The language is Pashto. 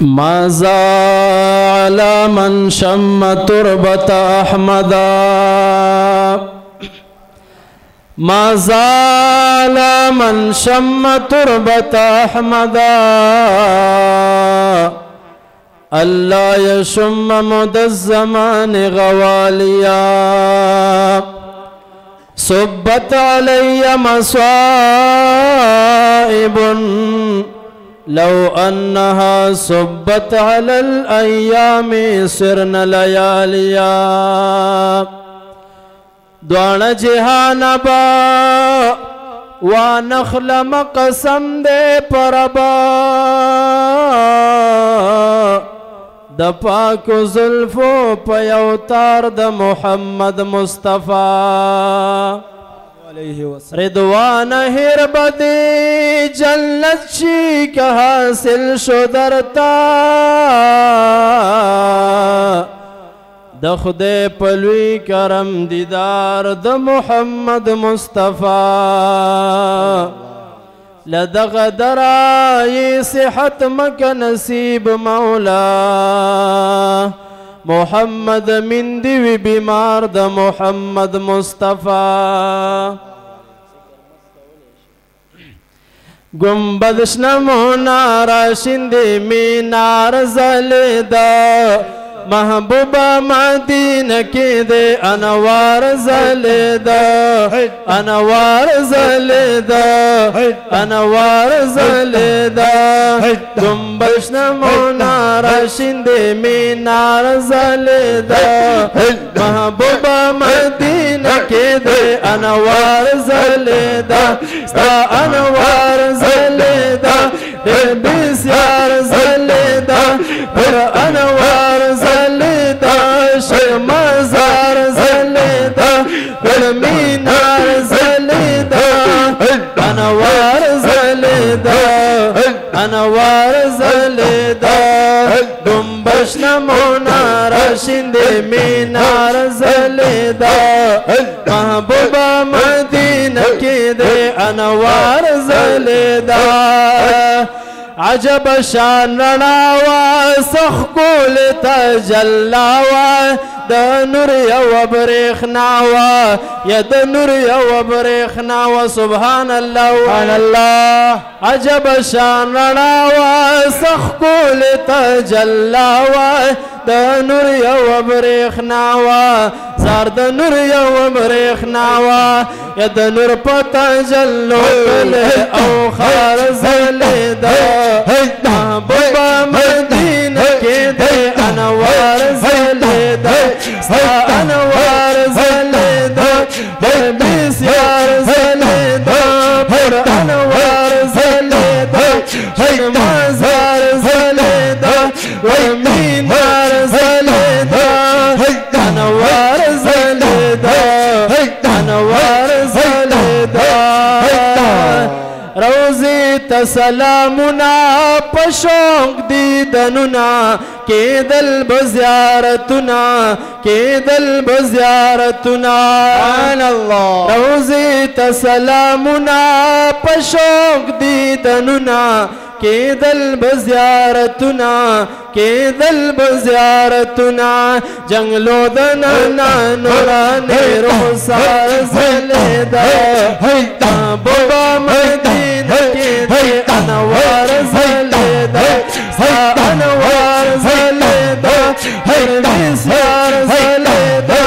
ما زال من شم تربة أحمدا ما زال من شم تربة أحمدا ألا يشم مدى الزمان غواليا صبت علي مصائب لو أنها صبت على الأيام سرن لياليا دوان جهان با ونخل مقسم دے پربا د پاکو زلفو پیوتار د محمد مصطفی رضوان هربدی جنت شی که حاصل شو درتا د خدای پلوی کرم دیدار د محمد مصطفی لدغ درای صحت مک نصیب مولا محمد من دیوی بیمار د محمد مصطفی گنبدش نمونا راشند مینار زلیدا محبوبہ مدینہ کی دے انوار زلیدا انوار زلیدا انوار زلیدا گنبدش نمونا راشند مینار زلیدا محبوبہ مدینہ کی دے انوار زلیدا انوار زلیدا بسیار زلیدا انوار زلیدا شمازار زلیدا مینار زلیدا انوار زلیدا انوار زلیدا گنبش نمونا راشند مینار زلیدا محبوبہ مدینہ کی دے انوار زلیدا عجب شان رناوا سخکول تجلاوا د نور یو برېښناوا یا د نور یو برېښناوا سبحان الله سبحان الله عجب شان رناوا سخکول تجلاوا د نور یو برېښناوا زار د نور یو برېښناوا یا د نور په تجلو او خار زلیدا محبوبہ مدینہ کے دے انوار زلیدا انوار زلیدا بسیار زلیدا پر انوار زلیدا مزار زلیدا مینار زلیدا انوار زلیدا انوار زلیدا روزی تسلامنا پشوق دیدننا کی دل بزیارتنا کی دل بزیارتنا سبحان اللہ روزی تسلامنا پشوق دیدننا کی دل بزیارتنا کی دل بزیارتنا جنگلو دننا نورانی رخصار زلیدا محبوبہ مدینہ کی دے انوار زلیدا انوار زلیدا بسیار زلیدا